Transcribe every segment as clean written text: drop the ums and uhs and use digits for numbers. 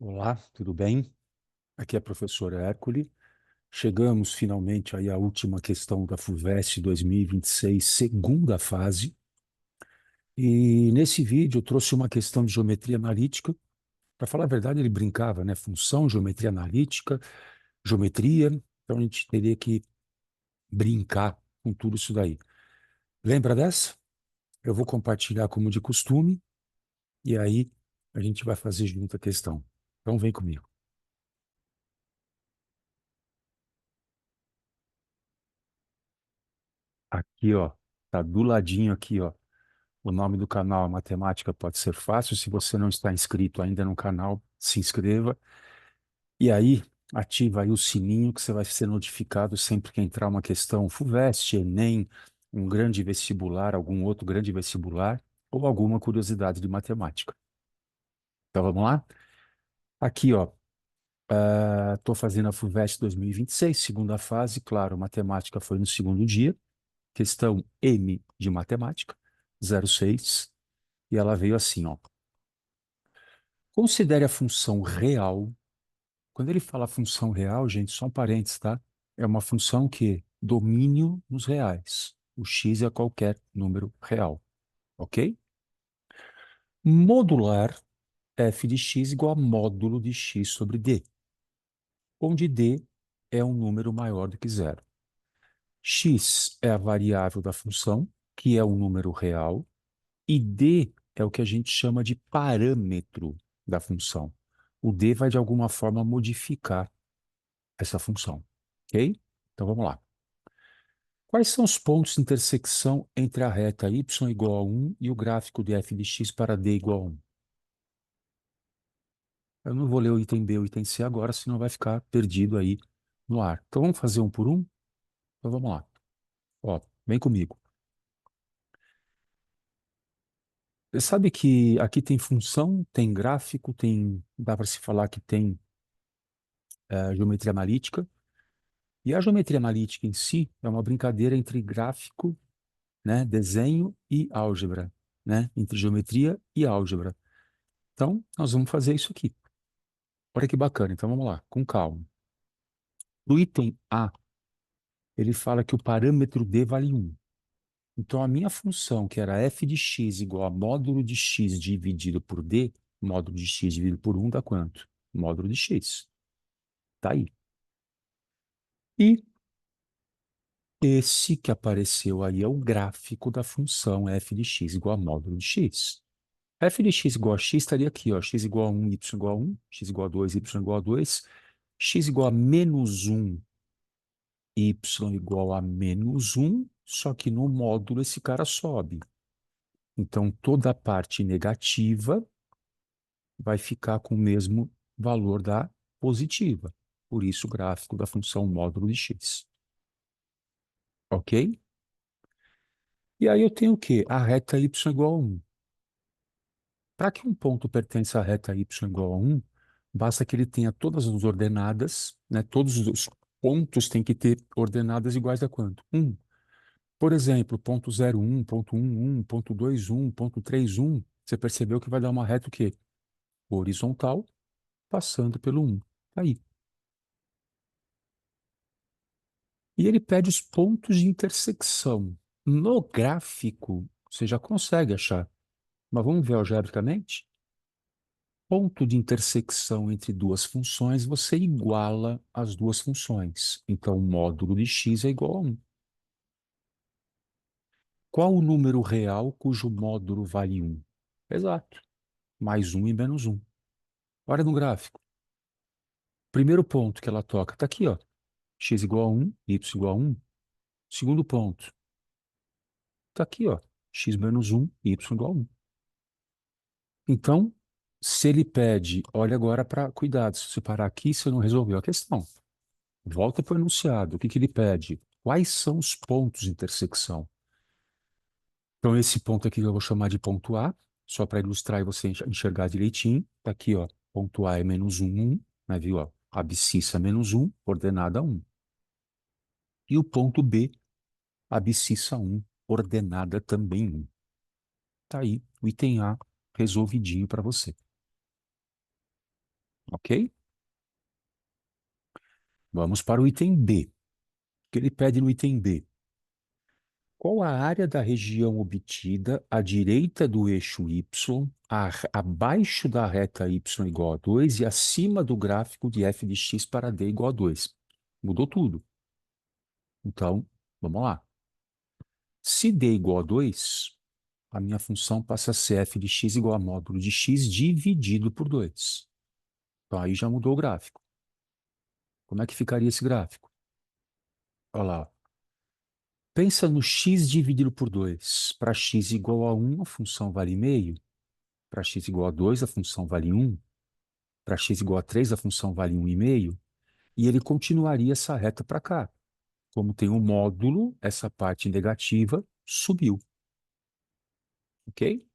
Olá, tudo bem? Aqui é a professora Hércole. Chegamos finalmente aí à última questão da FUVEST 2026, segunda fase. E nesse vídeo eu trouxe uma questão de geometria analítica. Para falar a verdade, ele brincava, né? Função, geometria analítica, geometria. Então a gente teria que brincar com tudo isso daí. Lembra dessa? Eu vou compartilhar como de costume e aí a gente vai fazer junto a questão. Então vem comigo. Aqui, ó, tá do ladinho aqui, ó. O nome do canal Matemática Pode Ser Fácil. Se você não está inscrito ainda no canal, se inscreva. E aí, ativa aí o sininho que você vai ser notificado sempre que entrar uma questão FUVEST, Enem, um grande vestibular, algum outro grande vestibular, ou alguma curiosidade de matemática. Então vamos lá? Aqui, ó, estou fazendo a FUVEST 2026, segunda fase. Claro, matemática foi no segundo dia. Questão M de matemática, 06. E ela veio assim, ó. Considere a função real. Quando ele fala função real, gente, só um parênteses, tá? É uma função que domínio nos reais. O x é qualquer número real, ok? Modular f de x igual a módulo de x sobre d, onde d é um número maior do que zero. X é a variável da função, que é um número real, e d é o que a gente chama de parâmetro da função. O d vai, de alguma forma, modificar essa função, ok? Então vamos lá. Quais são os pontos de intersecção entre a reta y igual a 1 e o gráfico de f de x para d igual a 1? Eu não vou ler o item B e o item C agora, senão vai ficar perdido aí no ar. Então vamos fazer um por um? Então vamos lá. Ó, vem comigo. Você sabe que aqui tem função, tem gráfico, tem, dá para se falar que tem geometria analítica. E a geometria analítica em si é uma brincadeira entre gráfico, né, desenho e álgebra, né, entre geometria e álgebra. Então, nós vamos fazer isso aqui. Olha que bacana. Então, vamos lá, com calma. No item A, ele fala que o parâmetro D vale 1. Então, a minha função, que era f de x igual a módulo de x dividido por D, módulo de x dividido por 1 dá quanto? Módulo de x. Tá aí. E esse que apareceu aí é o gráfico da função f de x igual a módulo de x. F de x igual a x estaria aqui, ó, x igual a 1, y igual a 1, x igual a 2, y igual a 2, x igual a menos 1, y igual a menos 1, só que no módulo esse cara sobe. Então, toda a parte negativa vai ficar com o mesmo valor da positiva. Por isso, o gráfico da função módulo de x. Ok? E aí eu tenho o quê? A reta y igual a 1. Para que um ponto pertença à reta y igual a 1, basta que ele tenha todas as ordenadas, né? Todos os pontos têm que ter ordenadas iguais a quanto? 1. Por exemplo, ponto 0,1, ponto 1,1, ponto 2,1, ponto 3,1, você percebeu que vai dar uma reta o quê? Horizontal, passando pelo 1. Tá aí. E ele pede os pontos de intersecção. No gráfico, você já consegue achar. Mas vamos ver algebricamente? Ponto de intersecção entre duas funções, você iguala as duas funções. Então, o módulo de x é igual a 1. Qual o número real cujo módulo vale 1? Exato. Mais 1 e menos 1. Olha no gráfico. Primeiro ponto que ela toca está aqui, ó. X igual a 1, y igual a 1. Segundo ponto está aqui, ó. X menos 1, y igual a 1. Então, se ele pede, olha agora para cuidado, se você parar aqui, você não resolveu a questão. Volta para o enunciado. O que que ele pede? Quais são os pontos de intersecção? Então, esse ponto aqui eu vou chamar de ponto A, só para ilustrar e você enxergar direitinho. Está aqui, ó. Ponto A é menos 1, 1, né, viu? Ó, abscissa menos 1, ordenada 1. E o ponto B, abscissa 1, ordenada também 1. Tá aí o item A resolvidinho para você. ok? Vamos para o item B. O que ele pede no item B? Qual a área da região obtida à direita do eixo y, abaixo da reta y igual a 2 e acima do gráfico de f de x para d igual a 2? Mudou tudo. Então, vamos lá. Se d igual a 2, a minha função passa a ser f de x igual a módulo de x dividido por 2. Então, aí já mudou o gráfico. Como é que ficaria esse gráfico? Olha lá. Pensa no x dividido por 2. Para x igual a 1, a função vale meio. Para x igual a 2, a função vale 1. Para x igual a 3, a função vale 1,5. E ele continuaria essa reta para cá. Como tem um módulo, essa parte negativa subiu. Ok?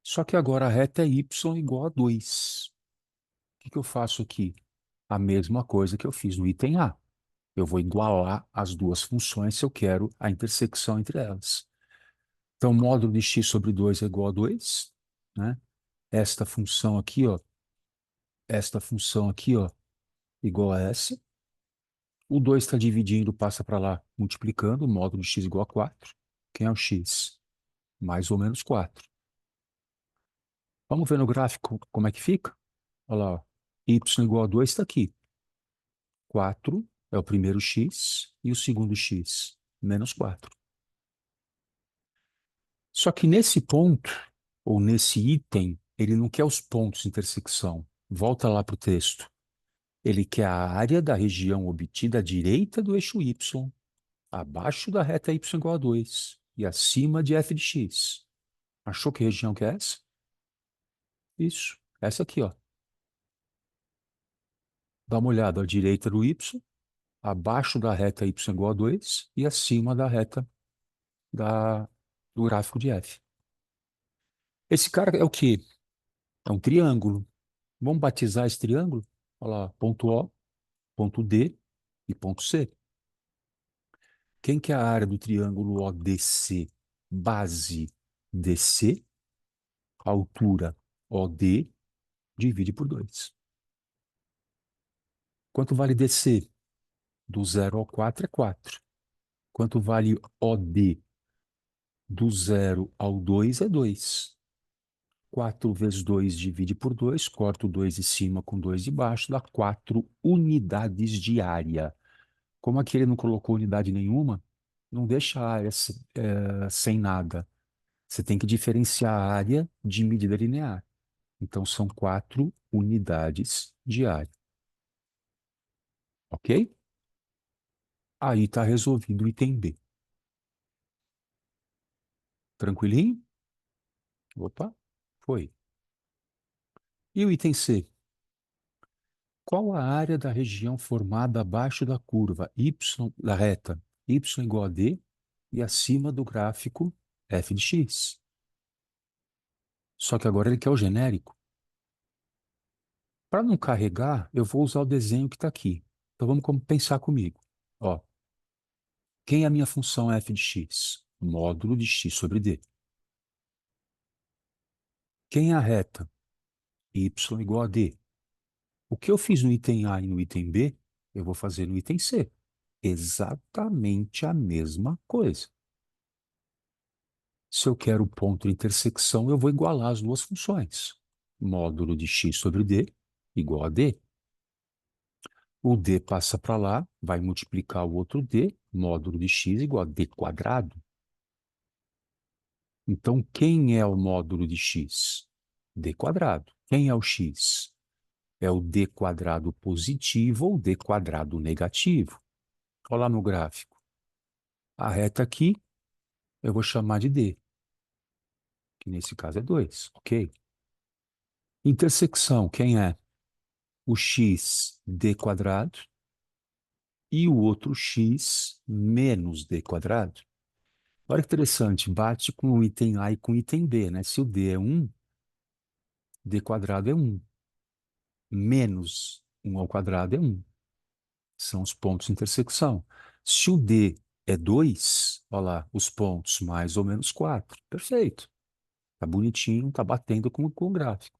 Só que agora a reta é y igual a 2. O que eu faço aqui? A mesma coisa que eu fiz no item A. Eu vou igualar as duas funções se eu quero a intersecção entre elas. Então, módulo de x sobre 2 é igual a 2, né? Esta função aqui, ó, igual a essa. O 2 está dividindo, passa para lá, multiplicando, módulo de x igual a 4. Quem é o x? Mais ou menos 4. Vamos ver no gráfico como é que fica? Olha lá, ó. Y igual a 2 está aqui. 4 é o primeiro x e o segundo x, menos 4. Só que nesse ponto, ou nesse item, ele não quer os pontos de intersecção. Volta lá para o texto. Ele quer a área da região obtida à direita do eixo y, abaixo da reta y igual a 2 e acima de f de x. Achou que região que é essa? Isso, essa aqui, ó. Dá uma olhada à direita do y, abaixo da reta y igual a 2 e acima da reta da, do gráfico de f. Esse cara é o quê? É um triângulo. Vamos batizar esse triângulo? Olha lá, ponto O, ponto D e ponto C. Quem que é a área do triângulo ODC? Base DC, altura OD, divide por 2. Quanto vale DC? Do 0 ao 4 é 4. Quanto vale OD? Do 0 ao 2 é 2. 4 vezes 2 divide por 2, corta o 2 de cima com 2 de baixo, dá 4 unidades de área. Como aqui ele não colocou unidade nenhuma, não deixa a área sem nada. Você tem que diferenciar a área de medida linear. Então, são 4 unidades de área. Ok? Aí está resolvido o item B. Tranquilinho? Opa, foi. E o item C? Qual a área da região formada abaixo da curva y, da reta y igual a d e acima do gráfico f de x? Só que agora ele quer o genérico. Para não carregar, eu vou usar o desenho que está aqui. Então vamos pensar comigo. Ó, quem é a minha função f de x? Módulo de x sobre d. Quem é a reta? Y igual a d. O que eu fiz no item A e no item B, eu vou fazer no item C. Exatamente a mesma coisa. Se eu quero o ponto de intersecção, eu vou igualar as duas funções. Módulo de x sobre d igual a d. O d passa para lá, vai multiplicar o outro d, módulo de x igual a d quadrado. Então, quem é o módulo de x? D quadrado. Quem é o x? É o d quadrado positivo ou d quadrado negativo. Olha lá no gráfico. A reta aqui, eu vou chamar de d, que nesse caso é 2, ok? Intersecção, quem é? O x, d quadrado, e o outro x menos d quadrado. Olha que interessante, bate com o item A e com o item B, né? Se o d é 1, d quadrado é 1. Menos 1 ao quadrado é 1. São os pontos de intersecção. Se o d é 2, olha lá, os pontos mais ou menos 4. Perfeito. Tá bonitinho, tá batendo com o gráfico.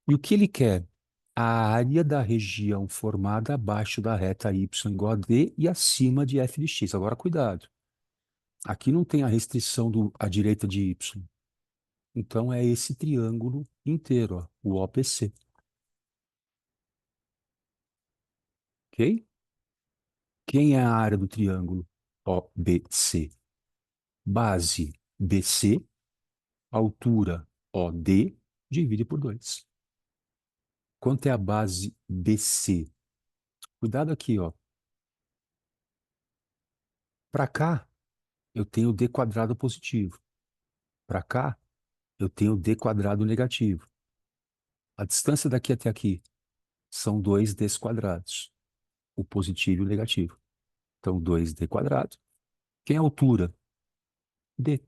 E o que ele quer? A área da região formada abaixo da reta y igual a d e acima de f de x. Agora, cuidado. Aqui não tem a restrição à direita de y. Então, é esse triângulo inteiro, ó, o OPC. Ok? Quem é a área do triângulo OBC? Base BC, altura OD, divide por 2. Quanto é a base BC? Cuidado aqui, ó. Para cá, eu tenho d quadrado positivo. Para cá, eu tenho d quadrado negativo. A distância daqui até aqui são 2d quadrados, o positivo e o negativo. Então, 2d quadrado. Quem é a altura? D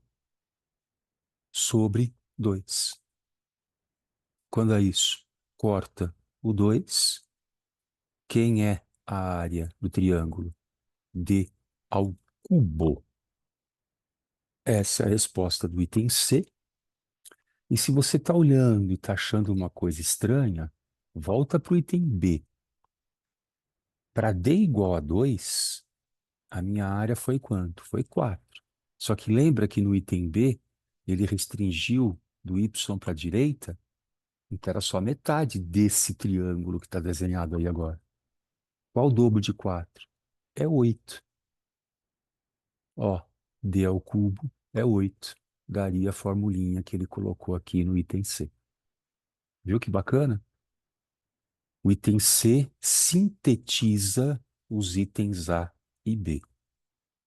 sobre 2. Quando é isso? Corta o 2. Quem é a área do triângulo? D ao cubo. Essa é a resposta do item C. E se você está olhando e está achando uma coisa estranha, volta para o item B. Para D igual a 2, a minha área foi quanto? Foi 4. Só que lembra que no item B, ele restringiu do y para a direita, então era só metade desse triângulo que está desenhado aí agora. Qual o dobro de 4? É 8. Ó, D ao cubo é 8. Daria a formulinha que ele colocou aqui no item C. Viu que bacana? O item C sintetiza os itens A e B.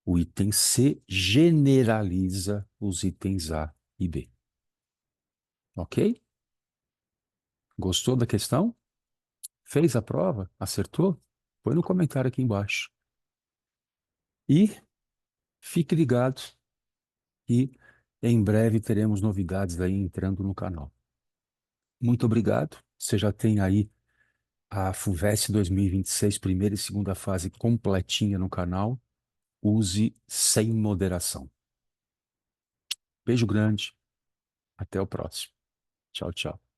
O item C generaliza os itens A e B. Ok? Gostou da questão? Fez a prova? Acertou? Põe no comentário aqui embaixo. E fique ligado e em breve teremos novidades aí entrando no canal. Muito obrigado. Você já tem aí a FUVEST 2026, primeira e segunda fase completinha no canal. Use sem moderação. Beijo grande. Até o próximo. Tchau, tchau.